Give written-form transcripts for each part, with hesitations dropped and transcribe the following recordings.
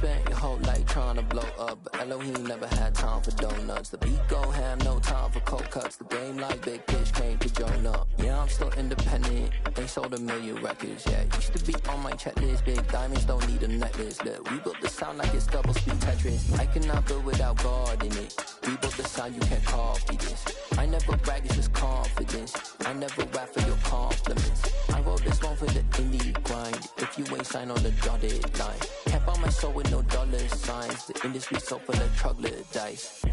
spent your whole life trying to blow up, but Elohim never had time for donuts. The beat go ham, no time for cold cuts. The game like Big Fish came to join up. Yeah, I'm still independent, ain't sold 1 million records yet. Used to be on my checklist, big diamonds don't need a necklace. Look, we built the sound like it's double speed Tetris. I cannot build without God in it. We built the sound, you can't copy this. I never brag, it's just confidence. I never rap for your compliments. I wrote this one for the indie grind. If you ain't signed on the dotted line, can't buy my soul with no dollar signs. The industry so full of troglodytes.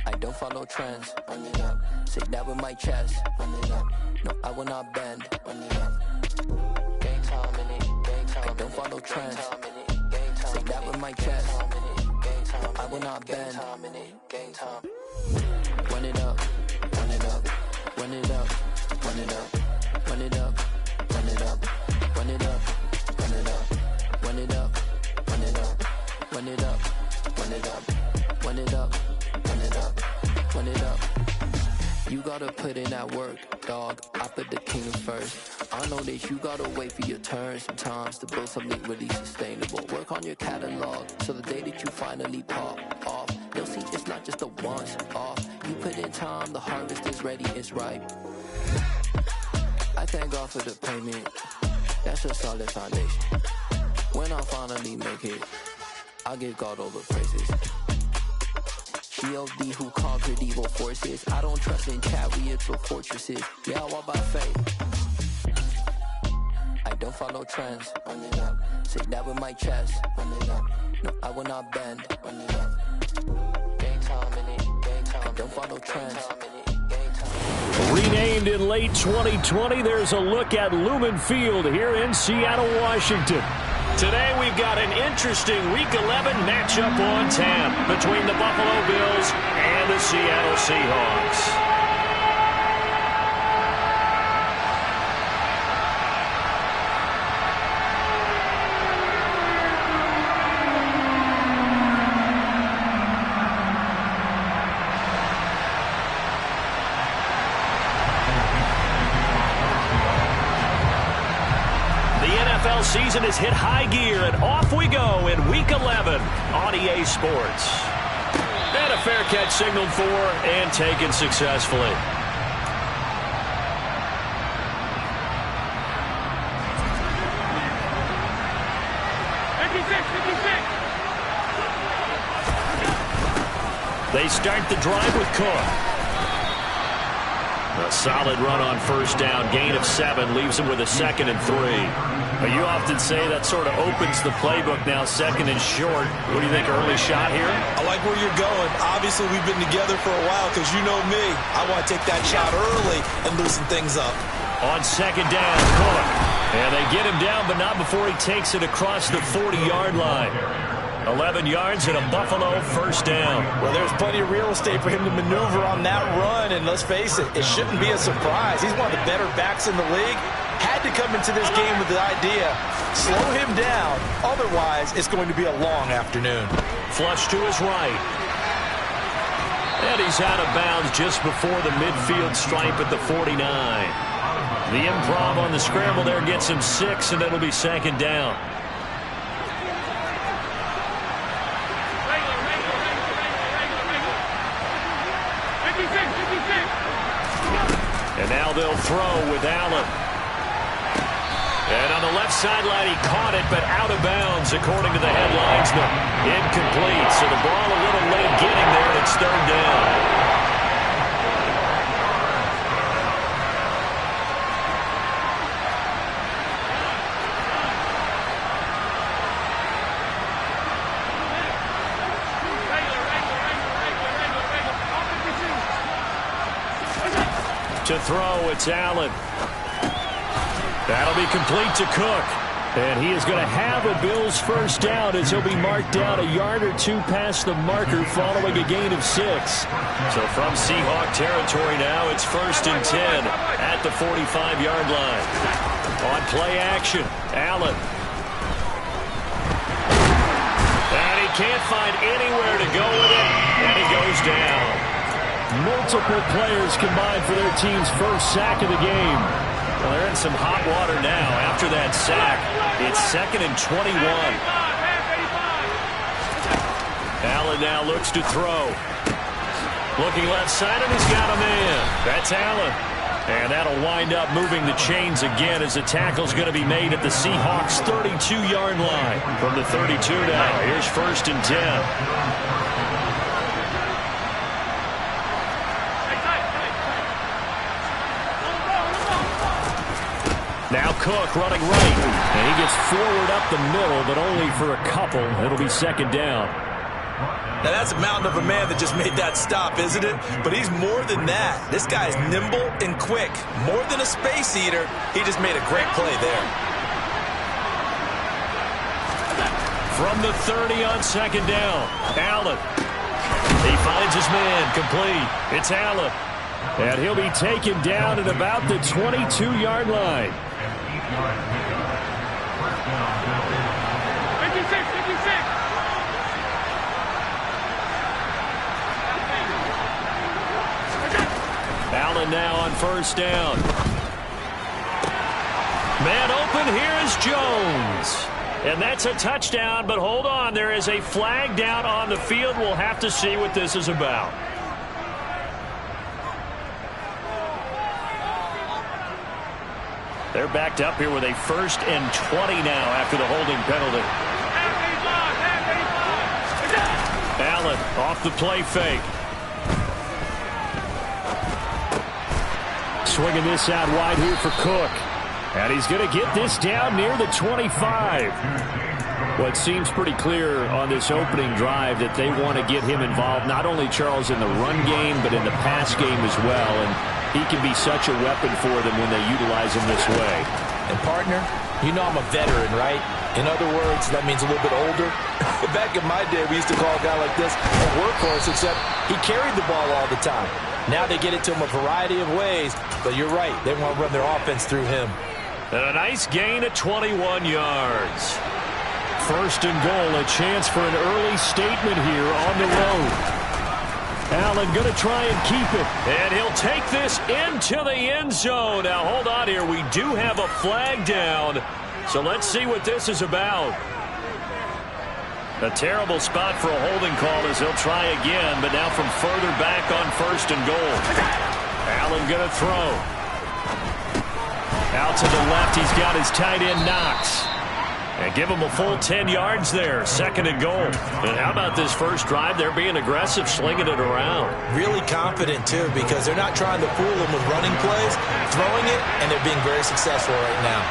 I don't follow trends. Run it up. Say that with my chest. Run it up. No, I will not bend. Run it up. Game time in it. Game time. I don't follow trends. Say that with my chest. No, I will not bend. Game time. Run it up. Run it up. Run it up. Run it up. Run it up. Run it up. Run it up. Run it up. Run it up. Run it up. Run it up. Run it up. Run it up. Run it up. Run it up. You gotta put in that work, dog. I put the king first. I know that you gotta wait for your turn sometimes to build something really sustainable. Work on your catalog, so the day that you finally pop off, you'll see it's not just a once off. You put in time, the harvest is ready, it's ripe. I thank God for the payment. That's a solid foundation. When I finally make it, I'll give God all the praises. G.O.D. who conquered evil forces. I don't trust in chariots or fortresses. Yeah, I walk by faith. I don't follow trends. Run it up. Say that with my chest. Run it up. No, I will not bend. Run it up. Game time in it. Game time. I don't follow trends. Renamed in late 2020, there's a look at Lumen Field here in Seattle, Washington. Today we've got an interesting Week 11 matchup on tap between the Buffalo Bills and the Seattle Seahawks. Season has hit high gear, and off we go in Week 11 on EA Sports. And a fair catch signaled for and taken successfully. They start the drive with Cook. A solid run on first down, gain of 7, leaves him with a 2nd and 3. But you often say that sort of opens the playbook now, 2nd and short. What do you think, early shot here? I like where you're going. Obviously, we've been together for a while because you know me. I want to take that shot early and loosen things up. On 2nd down, Cook. And they get him down, but not before he takes it across the 40-yard line. 11 yards and a Buffalo first down. Well, there's plenty of real estate for him to maneuver on that run, and let's face it, it shouldn't be a surprise. He's one of the better backs in the league. Had to come into this game with the idea, slow him down, otherwise it's going to be a long afternoon. Flush to his right. And he's out of bounds just before the midfield stripe at the 49. The improv on the scramble there gets him 6, and it'll be 2nd down. And now they'll throw with Allen. And on the left sideline, he caught it, but out of bounds, according to the headlinesman. Incomplete, so the ball a little late getting there, and it's 3rd down. To throw, it's Allen. That'll be complete to Cook. And he is going to have a Bills first down as he'll be marked down a yard or 2 past the marker following a gain of 6. So from Seahawk territory now, it's 1st and 10 at the 45-yard line. On play action, Allen. And he can't find anywhere to go with it, and he goes down. Multiple players combined for their team's first sack of the game. Well, they're in some hot water now after that sack. It's 2nd and 21. Allen now looks to throw. Looking left side, and he's got a man. That's Allen. And that'll wind up moving the chains again as the tackle's going to be made at the Seahawks' 32-yard line. From the 32 now, here's 1st and 10. Now Cook running right. And he gets forward up the middle, but only for a couple. It'll be 2nd down. Now, that's a mountain of a man that just made that stop, isn't it? But he's more than that. This guy's nimble and quick. More than a space eater, he just made a great play there. From the 30 on 2nd down, Allen. He finds his man, complete. It's Allen. And he'll be taken down at about the 22-yard line. 56. Allen now on 1st down. Man open, here is Jones. And that's a touchdown, but hold on. There is a flag down on the field. We'll have to see what this is about. They're backed up here with a 1st and 20 now after the holding penalty. Allen off the play fake. Swinging this out wide here for Cook. And he's going to get this down near the 25. Well, it seems pretty clear on this opening drive that they want to get him involved, not only, Charles, in the run game, but in the pass game as well. And he can be such a weapon for them when they utilize him this way. And, partner, you know I'm a veteran, right? In other words, that means a little bit older. Back in my day, we used to call a guy like this a workhorse, except he carried the ball all the time. Now they get it to him a variety of ways, but you're right. They want to run their offense through him. And a nice gain of 21 yards. 1st and goal, a chance for an early statement here on the road. Allen going to try and keep it. And he'll take this into the end zone. Now, hold on here. We do have a flag down. So let's see what this is about. A terrible spot for a holding call as he'll try again, but now from further back on 1st and goal. Allen going to throw. Out to the left, he's got his tight end Knox. And give him a full 10 yards there, 2nd and goal. And how about this first drive? They're being aggressive, slinging it around. Really confident, too, because they're not trying to fool them with running plays, throwing it, and they're being very successful right now.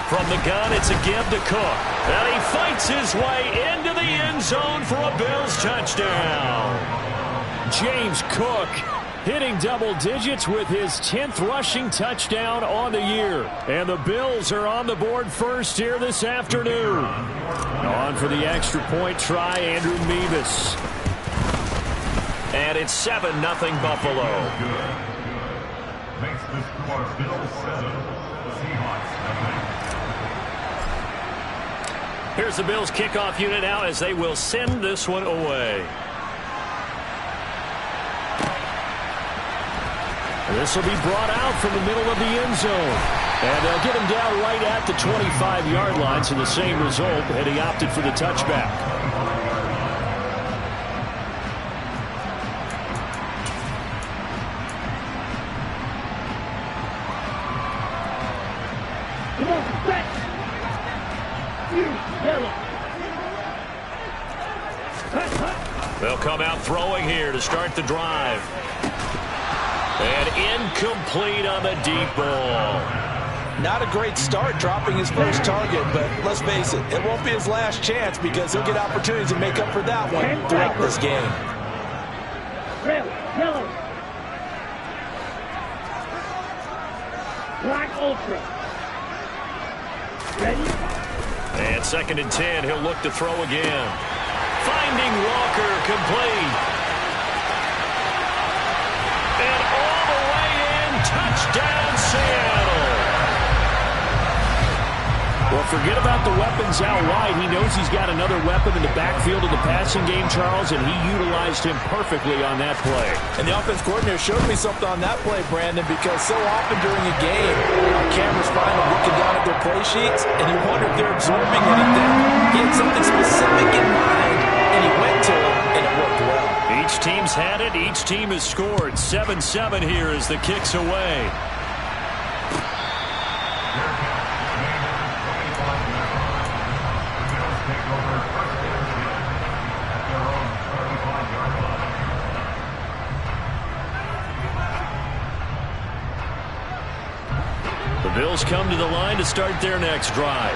From the gun, it's a give to Cook. And he fights his way into the end zone for a Bills touchdown. James Cook hitting double digits with his 10th rushing touchdown on the year. And the Bills are on the board first here this afternoon. On for the extra point try, Andrew Mevis. And it's 7-0 Buffalo. Makes the score Bills 7, Seahawks 9. Here's the Bills kickoff unit now as they will send this one away. This will be brought out from the middle of the end zone. And they'll get him down right at the 25-yard line, so the same result, and he opted for the touchback. They'll come out throwing here to start the drive. And incomplete on the deep ball. Not a great start dropping his first target, but let's face it, it won't be his last chance because he'll get opportunities to make up for that one throughout this game. Red, yellow. Black ultra. Ready? And 2nd and 10, he'll look to throw again. Finding Walker, complete. And all the way in, touchdown Seattle. Well, forget about the weapons out wide. He knows he's got another weapon in the backfield of the passing game, Charles, and he utilized him perfectly on that play. And the offense coordinator showed me something on that play, Brandon, because so often during a game, our cameras find them looking down at their play sheets, and you wonder if they're absorbing anything. He had something specific in mind, and he went to it, and it worked well. Each team's had it. Each team has scored. 7-7 here as the kick's away. The Bills come to the line to start their next drive.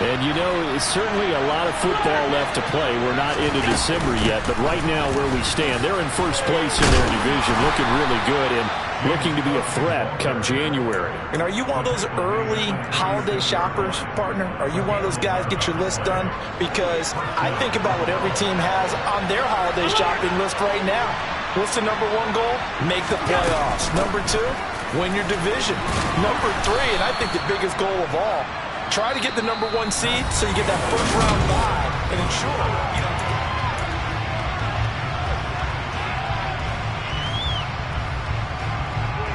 And, you know, it's certainly a lot of football left to play. We're not into December yet, but right now where we stand, they're in first place in their division, looking really good and looking to be a threat come January. And are you one of those early holiday shoppers, partner? Are you one of those guys get your list done? Because I think about what every team has on their holiday shopping list right now. What's the number one goal? Make the playoffs. Number two, win your division. Number three, and I think the biggest goal of all, try to get the number one seed so you get that first round bye and ensure you don't have to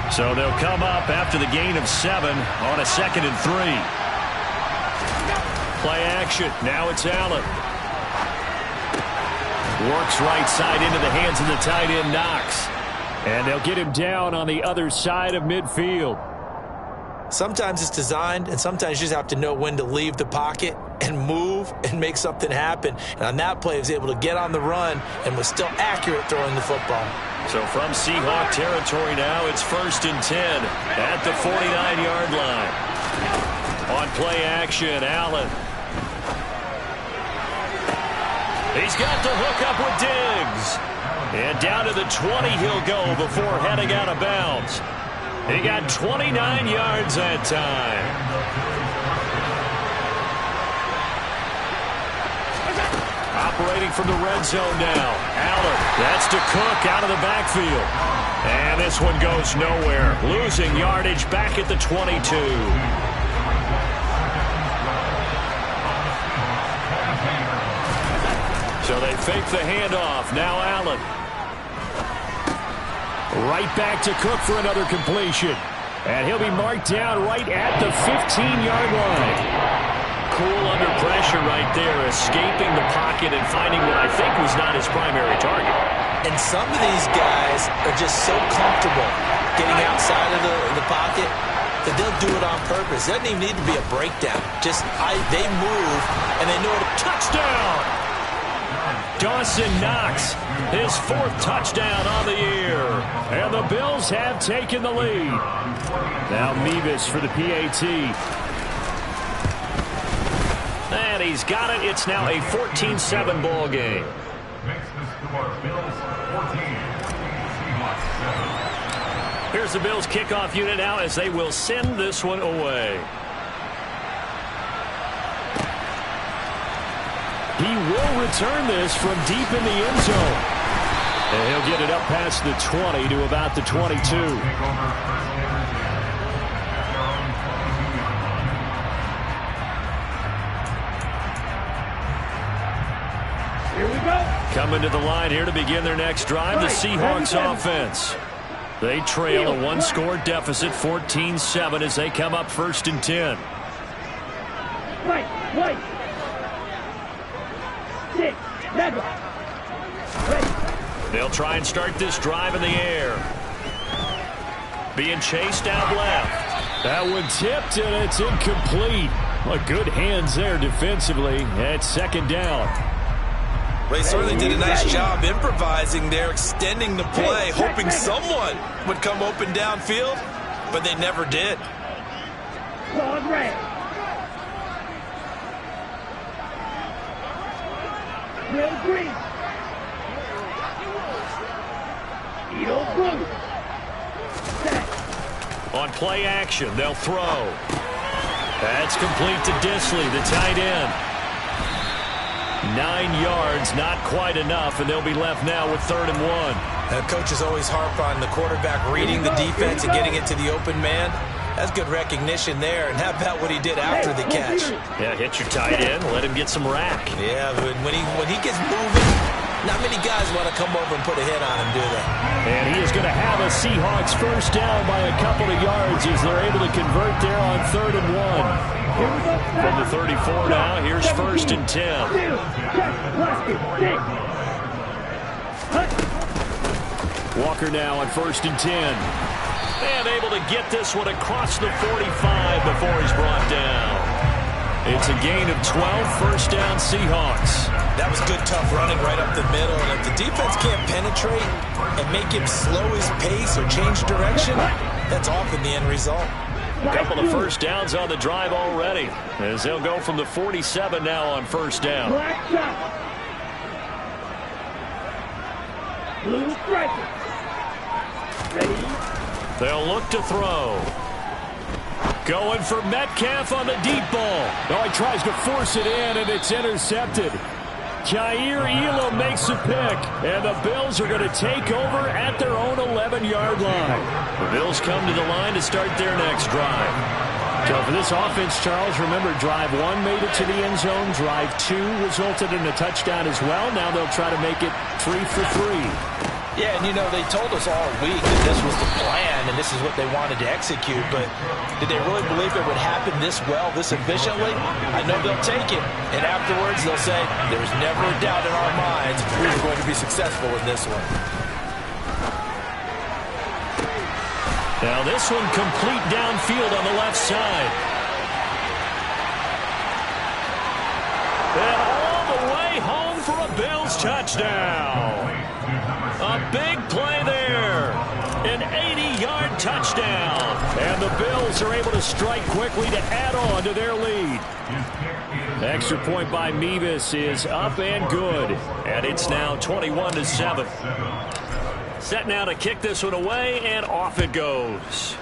get. So they'll come up after the gain of 7 on a 2nd and 3. Play action. Now it's Allen. Works right side into the hands of the tight end, Knox. And they'll get him down on the other side of midfield. Sometimes it's designed, and sometimes you just have to know when to leave the pocket and move and make something happen. And on that play, he was able to get on the run and was still accurate throwing the football. So from Seahawk territory now, it's 1st and 10 at the 49-yard line. On play action, Allen. He's got the hook up with Diggs. And down to the 20 he'll go before heading out of bounds. He got 29 yards that time. Operating from the red zone now. Allen, that's to Cook out of the backfield. And this one goes nowhere. Losing yardage back at the 22. So they fake the handoff. Now Allen. Right back to Cook for another completion. And he'll be marked down right at the 15-yard line. Cool under pressure right there, escaping the pocket and finding what I think was not his primary target. And some of these guys are just so comfortable getting outside of the pocket that they'll do it on purpose. It doesn't even need to be a breakdown. Just they move, and they know to touchdown. Dawson Knox, his 4th touchdown on the year. And the Bills have taken the lead. Now Mevis for the PAT. And he's got it. It's now a 14-7 ball game. Makes the score Bills 14, Seahawks 7. Here's the Bills kickoff unit now as they will send this one away. He will return this from deep in the end zone. And he'll get it up past the 20 to about the 22. Here we go. Coming to the line here to begin their next drive, the Seahawks offense. They trail a 1-score deficit, 14-7, as they come up 1st and 10. Right. 6, 7. Ready. They'll try and start this drive in the air. Being chased out left. That one tipped, and it's incomplete. Well, good hands there defensively at 2nd down. They certainly did a nice job improvising there, extending the play, hoping someone would come open downfield, but they never did. Claude red. Real green. Eagle blue. Set. On play action, they'll throw. That's complete to Disley, the tight end. 9 yards, not quite enough, and they'll be left now with 3rd and 1. Coaches always harp on the quarterback reading the defense and getting it to the open man. That's good recognition there. And how about what he did after the catch? Yeah, hit your tight end, let him get some rack. Yeah, but when he gets moving, not many guys want to come over and put a hit on him, do they? And he is going to have a Seahawks first down by a couple of yards as they're able to convert there on 3rd and 1. From the 34 now, here's 1st and 10. Walker now on 1st and 10. And able to get this one across the 45 before he's brought down. It's a gain of 12, first down Seahawks. That was good, tough running right up the middle. And if the defense can't penetrate and make him slow his pace or change direction, that's often the end result. A couple of first downs on the drive already, as they'll go from the 47 now on first down. Blue striker. Ready? They'll look to throw. Going for Metcalf on the deep ball. No, he tries to force it in, and it's intercepted. Jair Elam makes the pick, and the Bills are going to take over at their own 11-yard line. The Bills come to the line to start their next drive. So for this offense, Charles, remember, drive 1 made it to the end zone. Drive 2 resulted in a touchdown as well. Now they'll try to make it 3 for 3. Yeah, and you know, they told us all week that this was the plan and this is what they wanted to execute, but did they really believe it would happen this well, this efficiently? I know they'll take it, and afterwards they'll say, there was never a doubt in our minds we were going to be successful in this one. Now this one complete downfield on the left side. And all the way home for a Bills touchdown. A big play there. An 80-yard touchdown. And the Bills are able to strike quickly to add on to their lead. Extra point by Mevis is up and good. And it's now 21-7. Set now to kick this one away, and off it goes.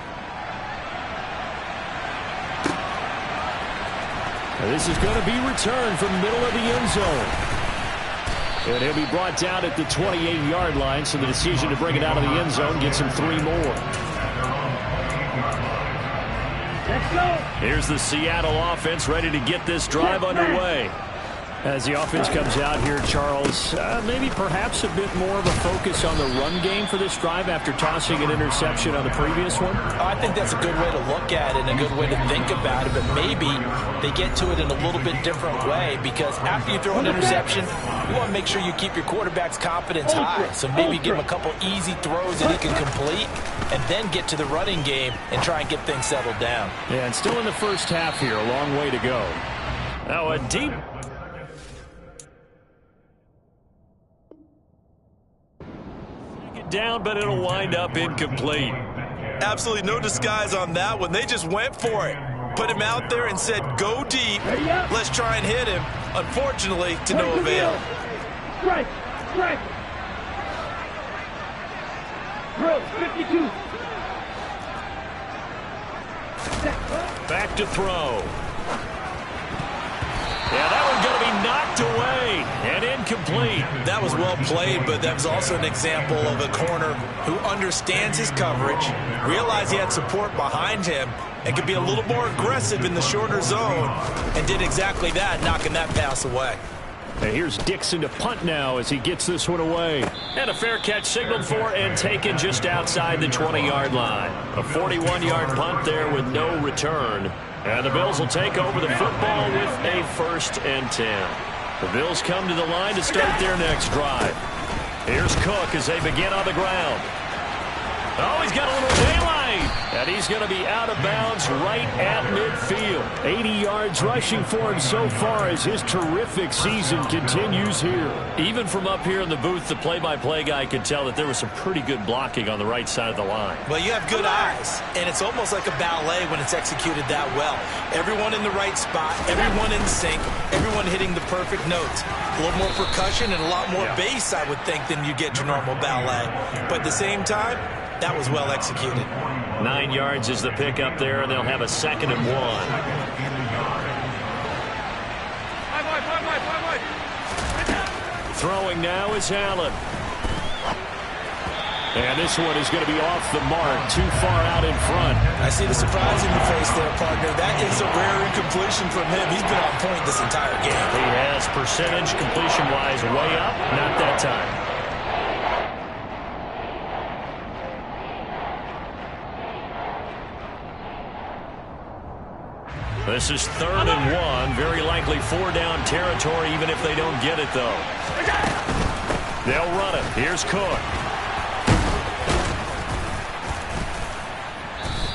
Now this is going to be returned from the middle of the end zone. And he'll be brought down at the 28-yard line, so the decision to bring it out of the end zone gets him 3 more. Let's go. Here's the Seattle offense ready to get this drive underway. As the offense comes out here, Charles, maybe perhaps a bit more of a focus on the run game for this drive after tossing an interception on the previous one? I think that's a good way to look at it and a good way to think about it, but maybe they get to it in a little bit different way, because after you throw an interception, you want to make sure you keep your quarterback's confidence high. So maybe give him a couple easy throws that he can complete and then get to the running game and try and get things settled down. Yeah, and still in the first half here, a long way to go. Now a deep... down, but it'll wind up incomplete. Absolutely no disguise on that one. They just went for it. Put him out there and said, go deep. Let's try and hit him. Unfortunately, to no avail. Strike. Strike. Throw. 52. Back to throw. Yeah, that one's going to be knocked away and incomplete. That was well played, but that was also an example of a corner who understands his coverage, realized he had support behind him, and could be a little more aggressive in the shorter zone, and did exactly that, knocking that pass away. And here's Dixon to punt now as he gets this one away. And a fair catch signaled for and taken just outside the 20-yard line. A 41-yard punt there with no return. And the Bills will take over the football with a 1st and 10. The Bills come to the line to start their next drive. Here's Cook as they begin on the ground. Oh, he's got a little daylight. And he's going to be out of bounds right at midfield. 80 yards rushing for him so far as his terrific season continues here. Even from up here in the booth, the play-by-play guy could tell that there was some pretty good blocking on the right side of the line. Well, you have good eyes, and it's almost like a ballet when it's executed that well. Everyone in the right spot, everyone in sync, everyone hitting the perfect notes. A little more percussion and a lot more bass, I would think, than you get your normal ballet. But at the same time, that was well executed. 9 yards is the pickup there, and they'll have a 2nd and 1. Throwing now is Allen. And this one is going to be off the mark, too far out in front. I see the surprise in your face there, partner. That is a rare incompletion from him. He's been on point this entire game. He has percentage completion-wise way up, not that time. This is 3rd and 1. Very likely 4-down territory, even if they don't get it, though. They'll run it. Here's Cook.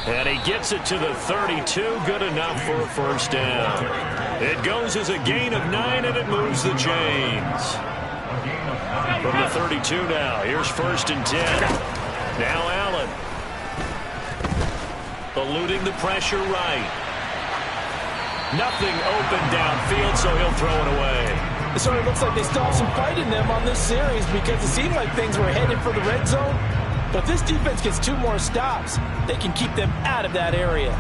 And he gets it to the 32. Good enough for a first down. It goes as a gain of 9, and it moves the chains. From the 32 now. Here's 1st and 10. Now Allen. Eluding the pressure right. Nothing open downfield, so he'll throw it away. It sort of looks like they still have some fight in them on this series because it seemed like things were headed for the red zone. But if this defense gets 2 more stops, they can keep them out of that area.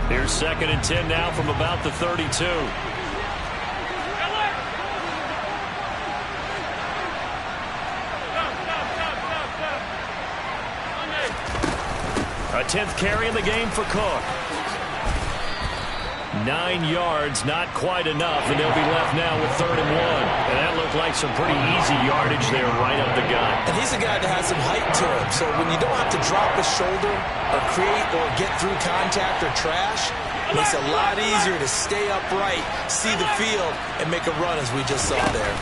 Here's 2nd and 10 now from about the 32. A 10th carry in the game for Cook. 9 yards, not quite enough, and they'll be left now with 3rd and 1. And that looked like some pretty easy yardage there right up the gut. And he's a guy that has some height to him, so when you don't have to drop a shoulder or create or get through contact or trash, it makes it a lot easier to stay upright, see the field, and make a run as we just saw there.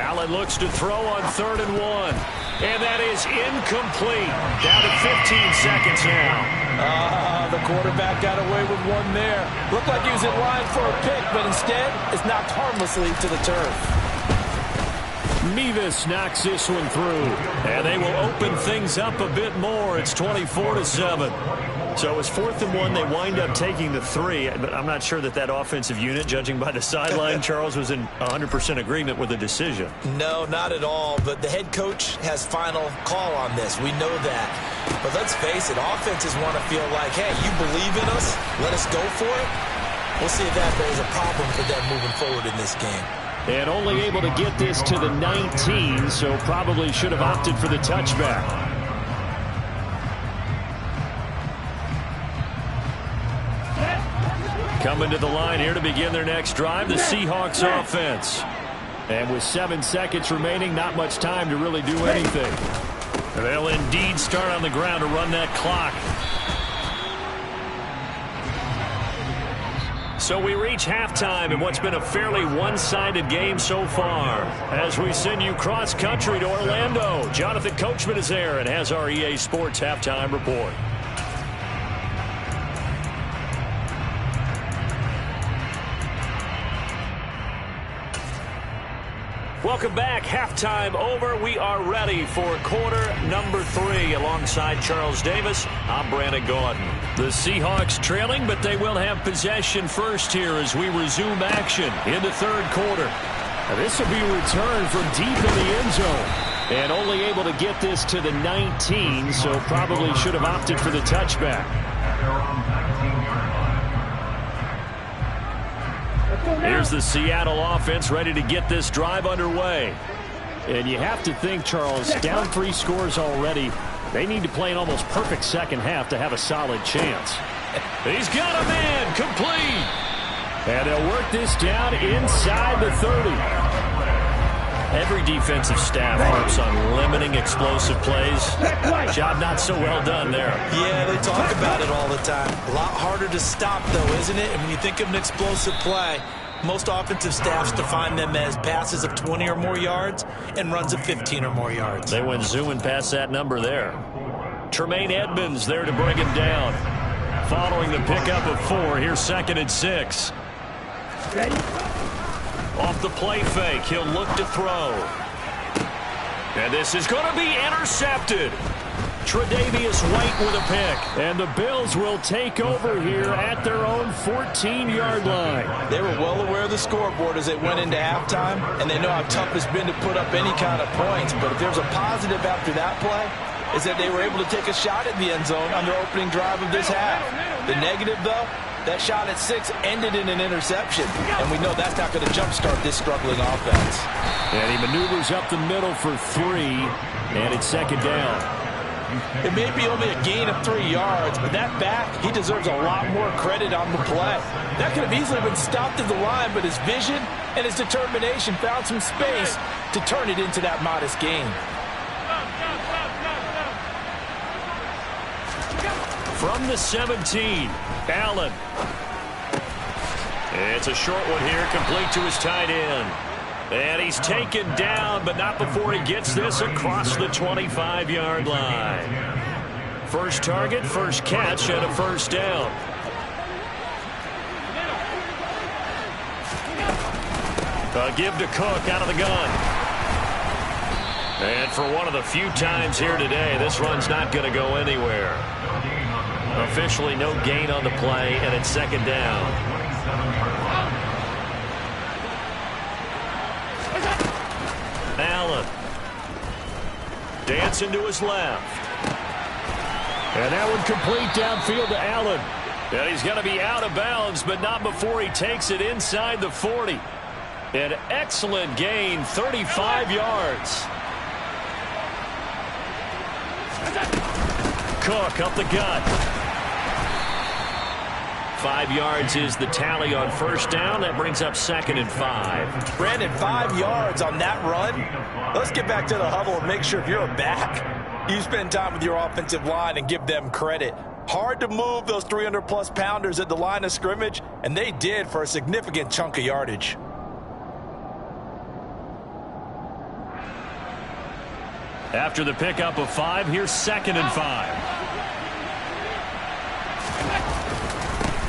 Allen looks to throw on 3rd and 1. And that is incomplete. Down to 15 seconds now. The quarterback got away with one there. Looked like he was in line for a pick, but instead is knocked harmlessly to the turf. Mevis knocks this one through. And they will open things up a bit more. It's 24-7. So it's 4th and 1. They wind up taking the 3. But I'm not sure that offensive unit, judging by the sideline, Charles, was in 100% agreement with the decision. No, not at all. But the head coach has final call on this. We know that. But let's face it, offenses want to feel like, hey, you believe in us, let us go for it. We'll see if that bears a problem for them moving forward in this game. And only able to get this to the 19, so probably should have opted for the touchback. Coming to the line here to begin their next drive, the Seahawks offense. And with 7 seconds remaining, not much time to really do anything. They'll indeed start on the ground to run that clock. So we reach halftime in what's been a fairly one-sided game so far. As we send you cross-country to Orlando, Jonathan Coachman is there and has our EA Sports halftime report. Welcome back. Halftime over. We are ready for quarter number 3. Alongside Charles Davis, I'm Brandon Gordon. The Seahawks trailing, but they will have possession first here as we resume action in the 3rd quarter. Now, this will be a return from deep in the end zone. And only able to get this to the 19, so probably should have opted for the touchback. Here's the Seattle offense ready to get this drive underway. And you have to think, Charles, down 3 scores already. They need to play an almost perfect second half to have a solid chance. He's got a man, complete. And they'll work this down inside the 30. Every defensive staff harps on limiting explosive plays. Job not so well done there. Yeah, they talk about it all the time. A lot harder to stop, though, isn't it? And when you think of an explosive play, most offensive staffs define them as passes of 20 or more yards and runs of 15 or more yards. They went zooming past that number there. Tremaine Edmonds there to bring him down. Following the pickup of 4, here's 2nd and 6. Ready? Off the play fake, he'll look to throw. And this is going to be intercepted. Tre'Davious White with a pick. And the Bills will take over here at their own 14-yard line. They were well aware of the scoreboard as they went into halftime, and they know how tough it's been to put up any kind of points. But if there's a positive after that play, is that they were able to take a shot at the end zone on their opening drive of this half. The negative, though, That shot at 6 ended in an interception, and we know that's not going to jumpstart this struggling offense. And he maneuvers up the middle for 3, and it's second down. It may be only a gain of 3 yards, but that back, he deserves a lot more credit on the play. That could have easily been stopped at the line, but his vision and his determination found some space to turn it into that modest gain. From the 17, Allen. It's a short one here, complete to his tight end. And he's taken down, but not before he gets this across the 25-yard line. First target, first catch, and a first down. A give to Cook out of the gun. And for one of the few times here today, this run's not going to go anywhere. Officially no gain on the play, and it's second down. Allen. Dancing to his left. And that one complete downfield to Allen. And he's going to be out of bounds, but not before he takes it inside the 40. An excellent gain, 35 yards. Cook up the gut. 5 yards is the tally on first down. That brings up 2nd and 5. Brandon, 5 yards on that run. Let's get back to the huddle and make sure if you're a back, you spend time with your offensive line and give them credit. Hard to move those 300-plus pounders at the line of scrimmage, and they did for a significant chunk of yardage. After the pickup of 5, here's 2nd and 5.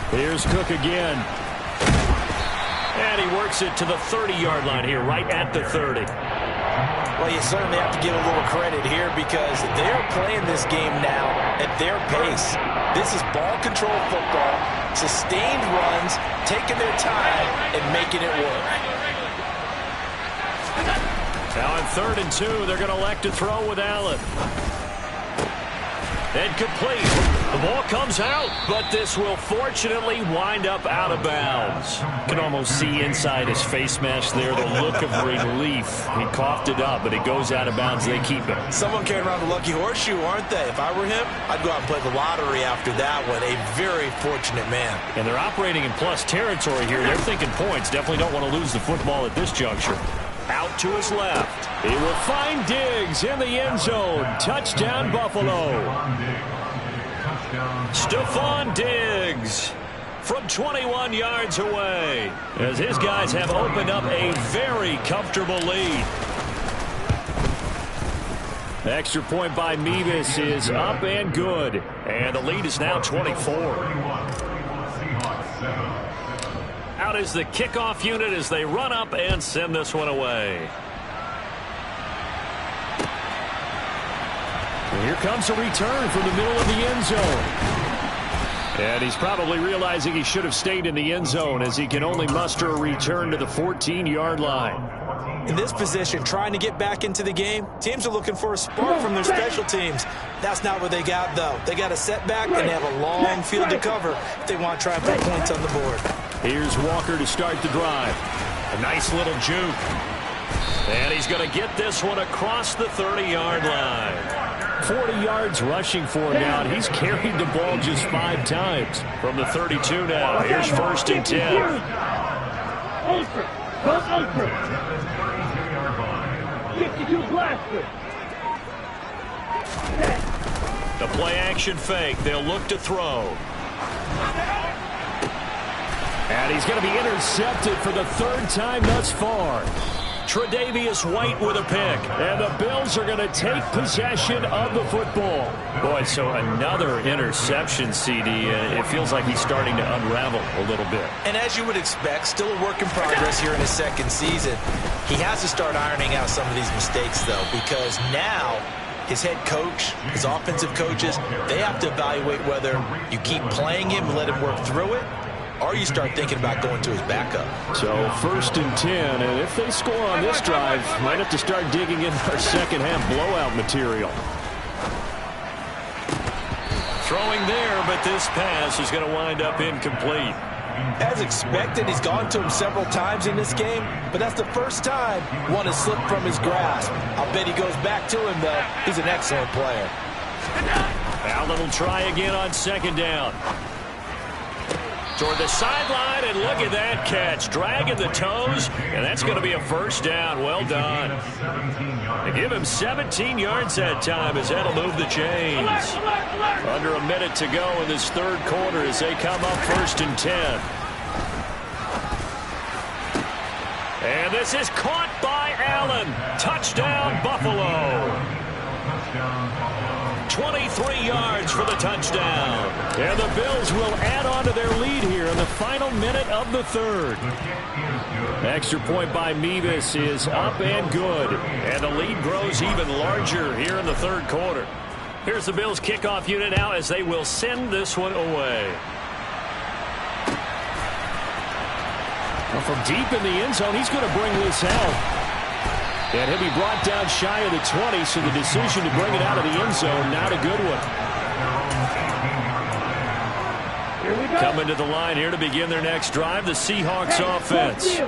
Here's Cook again. And he works it to the 30-yard line here, right at the 30. Well, you certainly have to give a little credit here because they're playing this game now at their pace. This is ball control football, sustained runs, taking their time and making it work. Now on 3rd and 2, they're going to elect to throw with Allen. And complete. The ball comes out, but this will fortunately wind up out of bounds. You can almost see inside his face mask there the look of relief. He coughed it up, but it goes out of bounds. They keep it. Someone carrying around the lucky horseshoe, aren't they? If I were him, I'd go out and play the lottery after that one. A very fortunate man. And they're operating in plus territory here. They're thinking points. Definitely don't want to lose the football at this juncture. Out to his left. He will find Diggs in the end zone. Touchdown, Buffalo. Stephon Diggs from 21 yards away as his guys have opened up a very comfortable lead. The extra point by Mevis is up and good. And the lead is now 24. Out is the kickoff unit as they run up and send this one away. And here comes a return from the middle of the end zone. And he's probably realizing he should have stayed in the end zone as he can only muster a return to the 14-yard line. In this position, trying to get back into the game, teams are looking for a spark from their special teams. That's not what they got, though. They got a setback, and they have a long field to cover if they want to try and put points on the board. Here's Walker to start the drive. A nice little juke. And he's going to get this one across the 30-yard line. 40 yards rushing for him now, and he's carried the ball just 5 times. From the 32 now, here's 1st and 10. Ultra. Go ultra. 52 blaster. The play-action fake. They'll look to throw. And he's going to be intercepted for the 3rd time thus far. Tre'Davious White with a pick. And the Bills are going to take possession of the football. Boy, so another interception, CD. It feels like he's starting to unravel a little bit. And as you would expect, still a work in progress here in his 2nd season. He has to start ironing out some of these mistakes, though, because now his head coach, his offensive coaches, they have to evaluate whether you keep playing him and let him work through it, or you start thinking about going to his backup. So 1st and 10, and if they score on this drive, might have to start digging in our second half blowout material. throwing there, but this pass is going to wind up incomplete. As expected, he's gone to him several times in this game, but that's the first time one has slipped from his grasp. I'll bet he goes back to him, though. He's an excellent player. Allen will try again on second down. Toward the sideline, and look at that catch. Dragging the toes, and that's going to be a first down. Well done. They give him 17 yards that time as that'll move the chains. Under a minute to go in this third quarter as they come up 1st and 10. And this is caught by Allen. Touchdown, Buffalo. 23 yards for the touchdown. And the Bills will add on to their lead here in the final minute of the third. Extra point by Mevis is up and good. And the lead grows even larger here in the third quarter. Here's the Bills kickoff unit now as they will send this one away. Well, from deep in the end zone, he's going to bring this out. And he'll be brought down shy of the 20, so the decision to bring it out of the end zone, not a good one. Coming to the line here to begin their next drive, the Seahawks offense.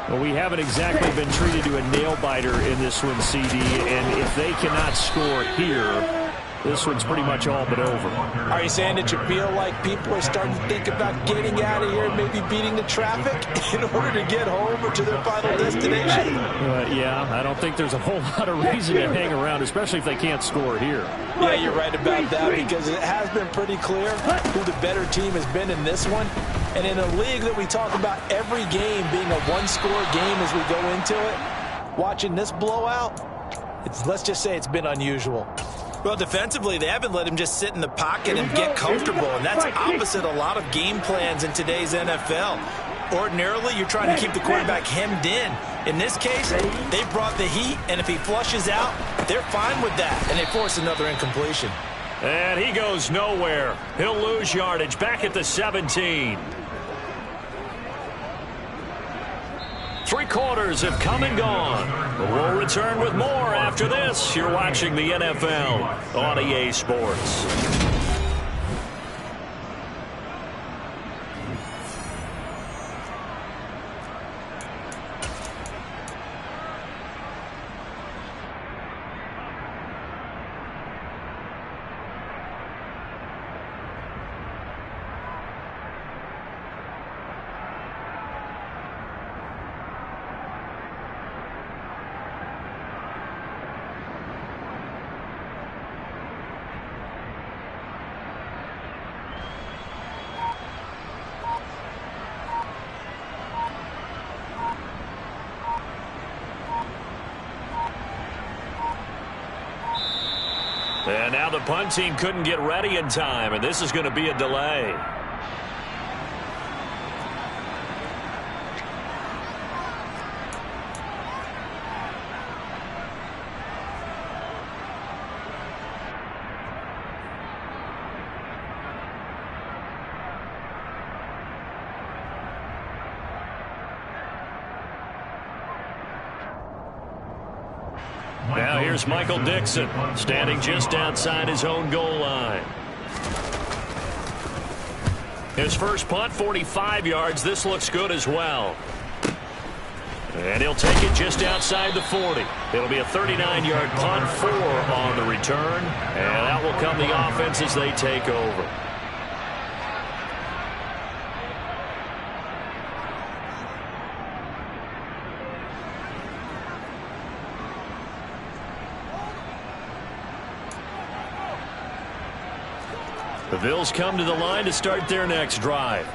Well, we haven't exactly been treated to a nail-biter in this one, CD, and if they cannot score here, this one's pretty much all but over. Are you saying that you feel like people are starting to think about getting out of here and maybe beating the traffic in order to get home or to their final destination? Yeah, I don't think there's a whole lot of reason to hang around, especially if they can't score here. Yeah, you're right about that because it has been pretty clear who the better team has been in this one. And in a league that we talk about every game being a one-score game as we go into it, watching this blowout, let's just say it's been unusual. Well, defensively, they haven't let him just sit in the pocket and get comfortable, and that's opposite a lot of game plans in today's NFL. Ordinarily, you're trying to keep the quarterback hemmed in. In this case, they brought the heat, and if he flushes out, they're fine with that. And they force another incompletion. And he goes nowhere. He'll lose yardage back at the 17. 3 quarters have come and gone. But we'll return with more after this. You're watching the NFL on EA Sports. And now the punt team couldn't get ready in time, and this is going to be a delay. Now here's Michael Dixon, standing just outside his own goal line. His first punt, 45 yards. This looks good as well. And he'll take it just outside the 40. It'll be a 39-yard punt, 4 on the return. And out will come the offense as they take over. The Bills come to the line to start their next drive.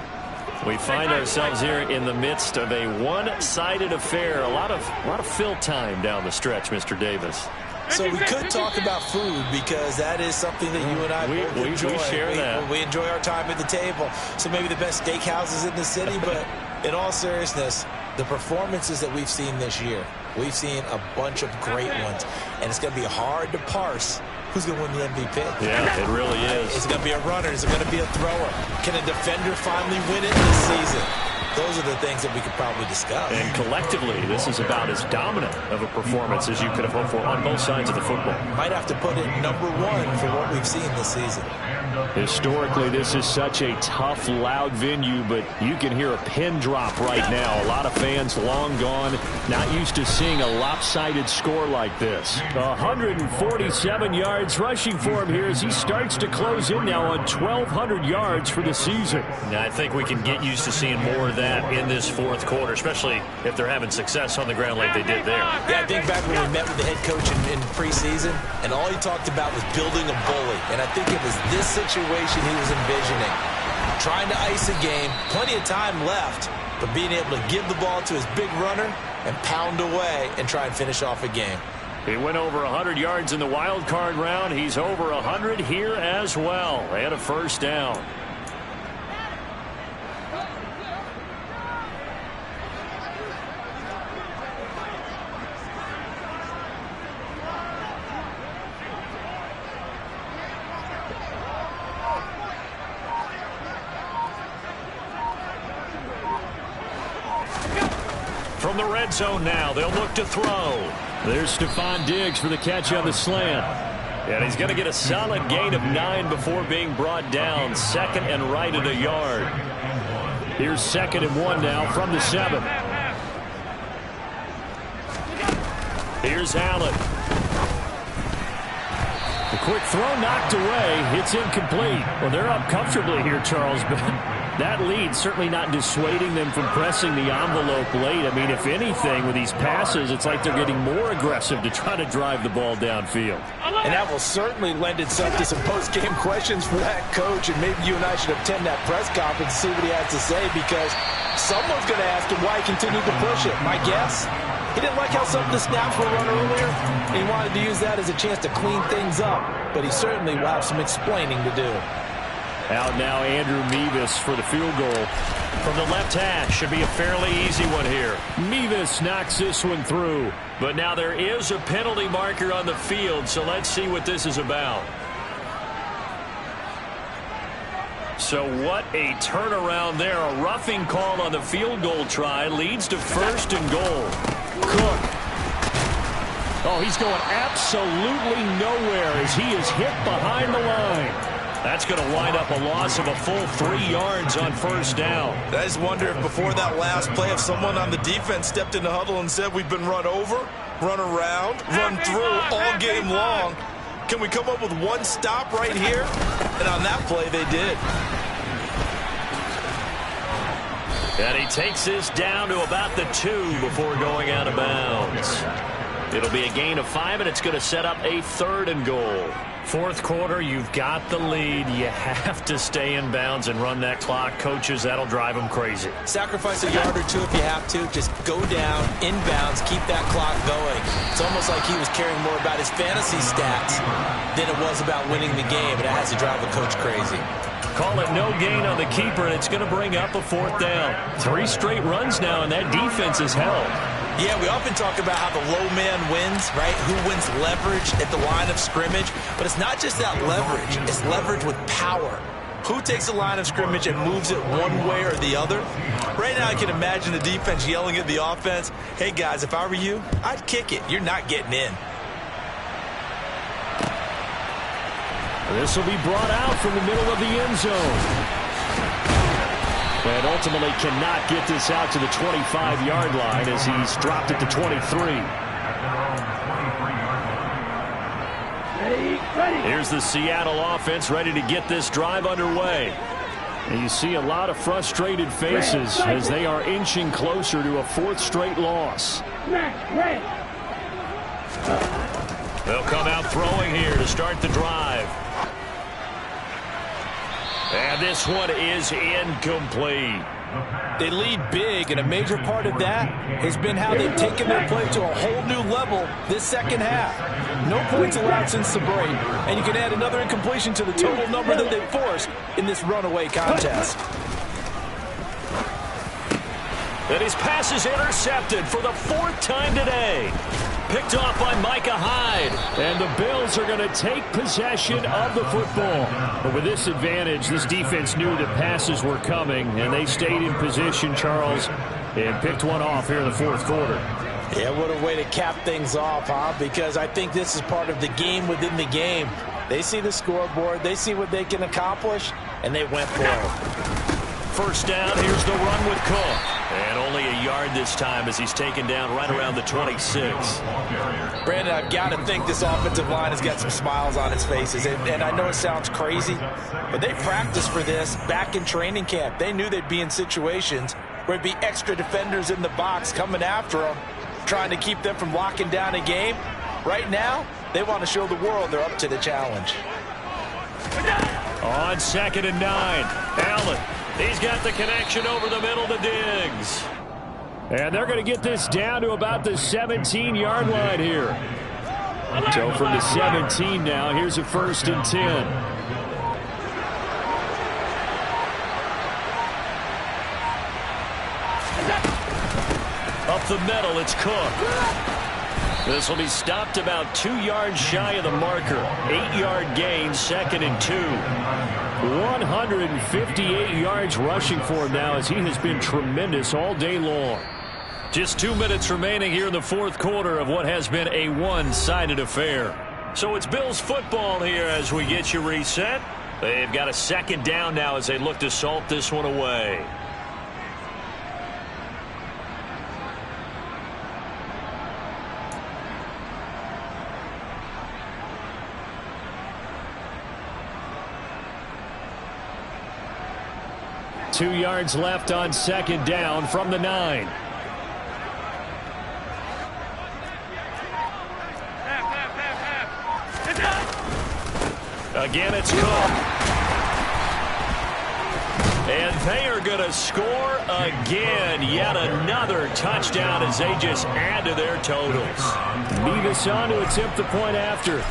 We find ourselves here in the midst of a one-sided affair. A lot of fill time down the stretch, Mr. Davis. So we could talk about food because that is something that you and I both enjoy. We share that. We enjoy our time at the table. So maybe the best steakhouses in the city, but in all seriousness, the performances that we've seen this year, we've seen a bunch of great ones, and it's going to be hard to parse who's going to win the MVP. Yeah, it really is. Is it going to be a runner? Is it going to be a thrower? Can a defender finally win it this season? those are the things that we could probably discuss. And collectively, this is about as dominant of a performance as you could have hoped for on both sides of the football. Might have to put it #1 for what we've seen this season. Historically, this is such a tough, loud venue, but you can hear a pin drop right now. A lot of fans long gone, not used to seeing a lopsided score like this. 147 yards rushing for him here as he starts to close in now on 1,200 yards for the season. Now, I think we can get used to seeing more of that in this fourth quarter, especially if they're having success on the ground like they did there. Yeah, I think back when we met with the head coach in preseason, and all he talked about was building a bully. And I think it was this situation he was envisioning. Trying to ice a game, plenty of time left, but being able to give the ball to his big runner and pound away and try and finish off a game. He went over 100 yards in the wild card round. He's over 100 here as well. And a first down. From the red zone now, they'll look to throw. There's Stephon Diggs for the catch on the slant. And he's going to get a solid gain of 9 before being brought down. Second and right at a yard. Here's 2nd and 1 now from the 7. Here's Allen. The quick throw knocked away. It's incomplete. Well, they're up comfortably here, Charles, but that lead certainly not dissuading them from pressing the envelope late. I mean, if anything, with these passes, it's like they're getting more aggressive to try to drive the ball downfield. And that will certainly lend itself to some post-game questions for that coach, and maybe you and I should attend that press conference and see what he has to say, because someone's going to ask him why he continued to push it. My guess, he didn't like how some of the snaps were run earlier, and he wanted to use that as a chance to clean things up, but he certainly will have some explaining to do. Out now, Andrew Mevis for the field goal. From the left hash, should be a fairly easy one here. Mevis knocks this one through. But now there is a penalty marker on the field, so let's see what this is about. So what a turnaround there. A roughing call on the field goal try leads to 1st and goal. Cook. Oh, he's going absolutely nowhere as he is hit behind the line. That's going to wind up a loss of a full 3 yards on 1st down. I just wonder if before that last play, if someone on the defense stepped in the huddle and said, we've been run over, run around, run through all game long. Can we come up with one stop right here? And on that play, they did. And he takes this down to about the 2 before going out of bounds. It'll be a gain of 5, and it's going to set up a 3rd and goal. Fourth quarter, you've got the lead. You have to stay in bounds and run that clock. Coaches, that'll drive them crazy. Sacrifice a yard or 2 if you have to. Just go down, inbounds, keep that clock going. It's almost like he was caring more about his fantasy stats than it was about winning the game, and it has to drive a coach crazy. Call it no gain on the keeper, and it's going to bring up a 4th down. 3 straight runs now, and that defense is held. Yeah, we often talk about how the low man wins, right? Who wins leverage at the line of scrimmage? But it's not just that leverage. It's leverage with power. Who takes the line of scrimmage and moves it one way or the other? Right now, I can imagine the defense yelling at the offense, hey, guys, if I were you, I'd kick it. You're not getting in. This will be brought out from the middle of the end zone. And ultimately cannot get this out to the 25-yard line as he's dropped it to 23. Here's the Seattle offense ready to get this drive underway. And you see a lot of frustrated faces as they are inching closer to a 4th straight loss. They'll come out throwing here to start the drive. And this one is incomplete. They lead big, and a major part of that has been how they've taken their play to a whole new level this second half. No points allowed since the break, and you can add another incompletion to the total number that they've forced in this runaway contest. And his pass is intercepted for the 4th time today. Picked off by Micah Hyde. And the Bills Bills are going to take possession of the football. But with this advantage, this defense knew that passes were coming, and they stayed in position, Charles, and picked one off here in the fourth quarter. Yeah, what a way to cap things off, huh? Because I think this is part of the game within the game. They see the scoreboard, they see what they can accomplish, and they went for it. First down, here's the run with Cook. And only a yard this time as he's taken down right around the 26. Brandon, I've got to think this offensive line has got some smiles on its faces. And I know it sounds crazy, but they practiced for this back in training camp. They knew they'd be in situations where there'd be extra defenders in the box coming after them, trying to keep them from locking down a game. Right now, they want to show the world they're up to the challenge. On 2nd and 9, Allen. He's got the connection over the middle to Diggs. And they're going to get this down to about the 17-yard line here. So from the 17 now, here's a 1st and 10. Up the middle, it's Cook. This will be stopped about 2 yards shy of the marker. 8-yard gain, 2nd and 2. 158 yards rushing for him now as he has been tremendous all day long. Just 2 minutes remaining here in the fourth quarter of what has been a one-sided affair. So it's Bills football here as we get you reset. They've got a 2nd down now as they look to salt this one away. Two yards left on 2nd down from the 9. Again, it's Cook. And they are going to score again. Yet another touchdown as they just add to their totals. Nevis on to attempt the point after.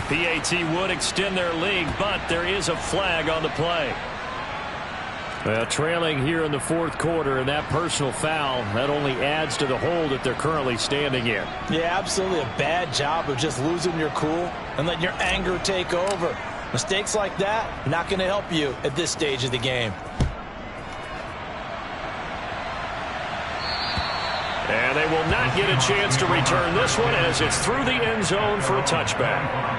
PAT would extend their lead, but there is a flag on the play. Well, trailing here in the fourth quarter, and that personal foul, that only adds to the hole that they're currently standing in. Yeah, absolutely a bad job of just losing your cool and letting your anger take over. Mistakes like that, not going to help you at this stage of the game. And they will not get a chance to return this one as it's through the end zone for a touchback.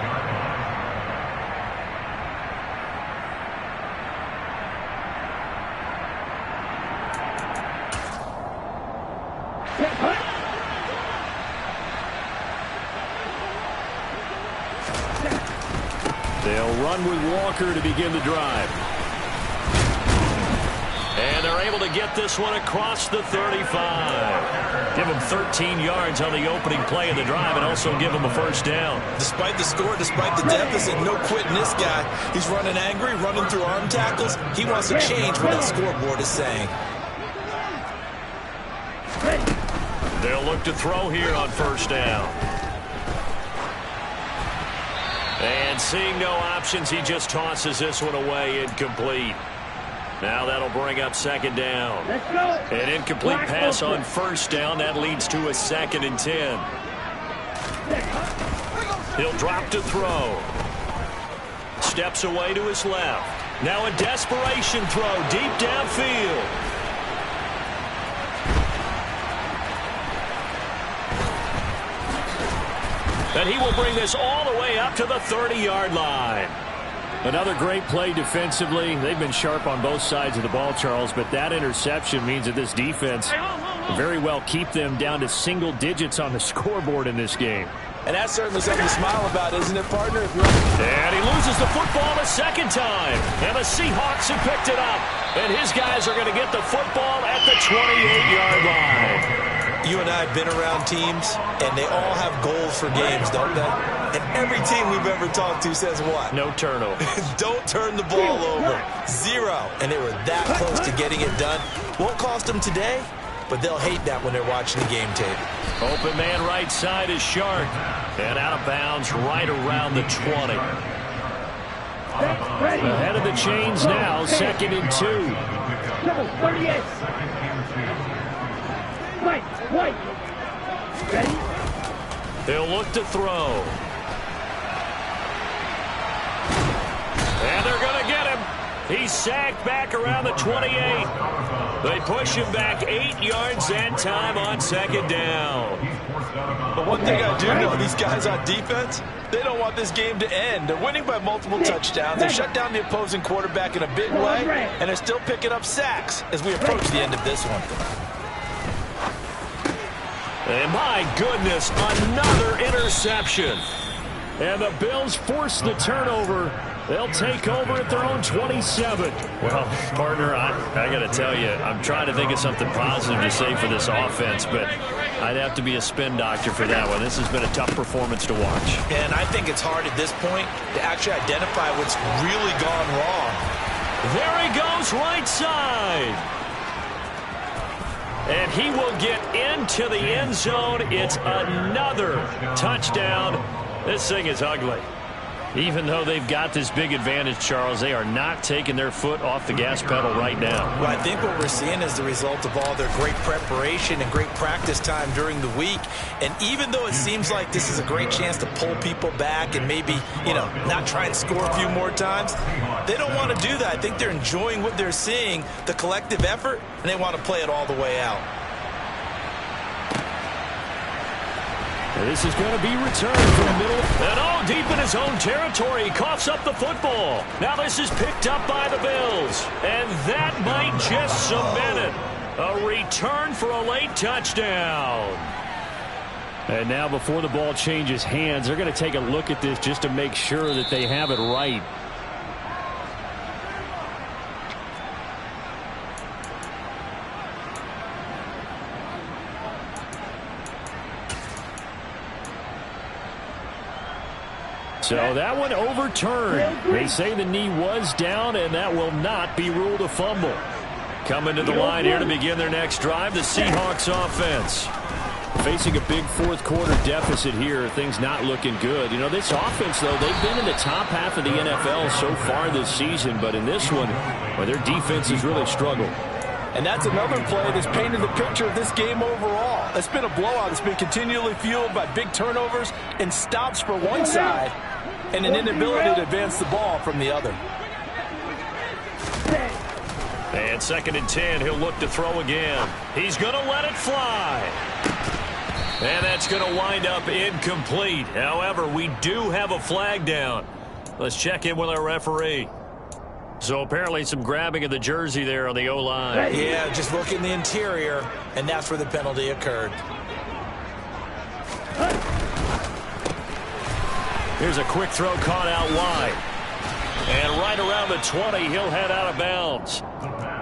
They'll run with Walker to begin the drive. And they're able to get this one across the 35. Give them 13 yards on the opening play of the drive and also give them a first down. Despite the score, despite the deficit, no quitting this guy. He's running angry, running through arm tackles. He wants to change what that scoreboard is saying. They'll look to throw here on first down. And seeing no options, he just tosses this one away incomplete. Now that'll bring up 2nd down. An incomplete pass on first down. That leads to a 2nd and 10. He'll drop to throw. Steps away to his left. Now a desperation throw deep downfield. And he will bring this all the way up to the 30-yard line. Another great play defensively. They've been sharp on both sides of the ball, Charles, but that interception means that this defense very well keep them down to single digits on the scoreboard in this game. And that's certainly something to smile about, isn't it, partner? And he loses the football a 2nd time. And the Seahawks have picked it up. And his guys are going to get the football at the 28-yard line. You and I have been around teams, and they all have goals for games, don't they? And every team we've ever talked to says what? No turnover. Don't turn the ball over. 0. And they were that close to getting it done. Won't cost them today, but they'll hate that when they're watching the game tape. Open man right side is Shark. And out of bounds right around the 20. Ahead of the chains now, 2nd and 2. 38. White. Ready? He'll look to throw. And they're going to get him. He's sacked back around the 28. They push him back 8 yards that time on second down. But one thing I do know, these guys on defense, they don't want this game to end. They're winning by multiple touchdowns. They shut down the opposing quarterback in a big way, and they're still picking up sacks as we approach the end of this one. And my goodness, another interception. And the Bills force the turnover. They'll take over at their own 27. Well, partner, I got to tell you, I'm trying to think of something positive to say for this offense, but I'd have to be a spin doctor for that one. This has been a tough performance to watch. And I think it's hard at this point to actually identify what's really gone wrong. There he goes, right side. And he will get into the end zone. It's another touchdown. This thing is ugly. Even though they've got this big advantage, Charles, they are not taking their foot off the gas pedal right now. Well, I think what we're seeing is the result of all their great preparation and great practice time during the week. And even though it seems like this is a great chance to pull people back and maybe, not try and score a few more times, they don't want to do that. I think they're enjoying what they're seeing, the collective effort, and they want to play it all the way out. This is going to be returned from the middle. And deep in his own territory. He coughs up the football. Now this is picked up by the Bills. And that might just cement it. A return for a late touchdown. And now before the ball changes hands, they're going to take a look at this just to make sure that they have it right. So that one overturned. They say the knee was down, and that will not be ruled a fumble. Coming to the line here to begin their next drive, the Seahawks offense. Facing a big fourth quarter deficit here, things not looking good. This offense, though, they've been in the top half of the NFL so far this season, but in this one, their defense has really struggled. And that's another play that's painted the picture of this game overall. It's been a blowout. It's been continually fueled by big turnovers and stops for one side and an inability to advance the ball from the other. And 2nd and 10, he'll look to throw again. He's going to let it fly. And that's going to wind up incomplete. However, we do have a flag down. Let's check in with our referee. So apparently some grabbing of the jersey there on the O-line. Yeah, just look in the interior, and that's where the penalty occurred. Here's a quick throw caught out wide. And right around the 20, he'll head out of bounds.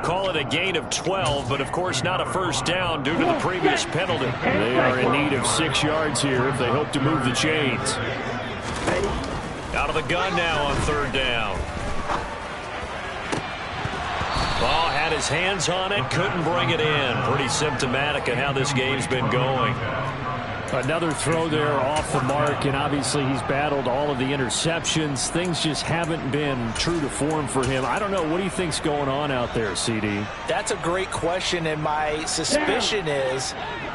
Call it a gain of 12, but of course not a first down due to the previous penalty. They are in need of 6 yards here if they hope to move the chains. Out of the gun now on 3rd down. Ball had his hands on it, couldn't bring it in. Pretty symptomatic of how this game's been going. Another throw there off the mark, and obviously he's battled all of the interceptions. Things just haven't been true to form for him. I don't know. What do you think's going on out there, CD? That's a great question, and my suspicion is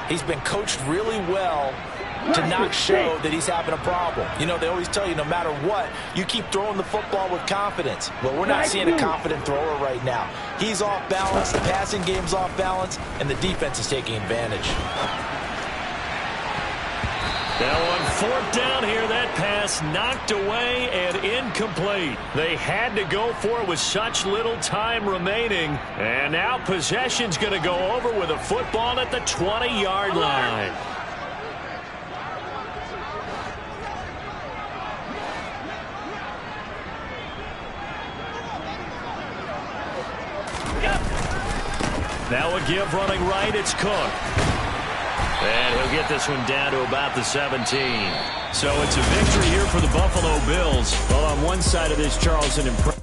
he's been coached really well to not show that he's having a problem. They always tell you no matter what, you keep throwing the football with confidence. Well, we're not seeing a confident thrower right now. He's off balance, the passing game's off balance, and the defense is taking advantage. Now on 4th down here, that pass knocked away and incomplete. They had to go for it with such little time remaining. And now possession's going to go over with a football at the 20-yard line. Now a give running right, it's Cook. And he'll get this one down to about the 17. So it's a victory here for the Buffalo Bills. Well, on one side of this, Charles, an impressive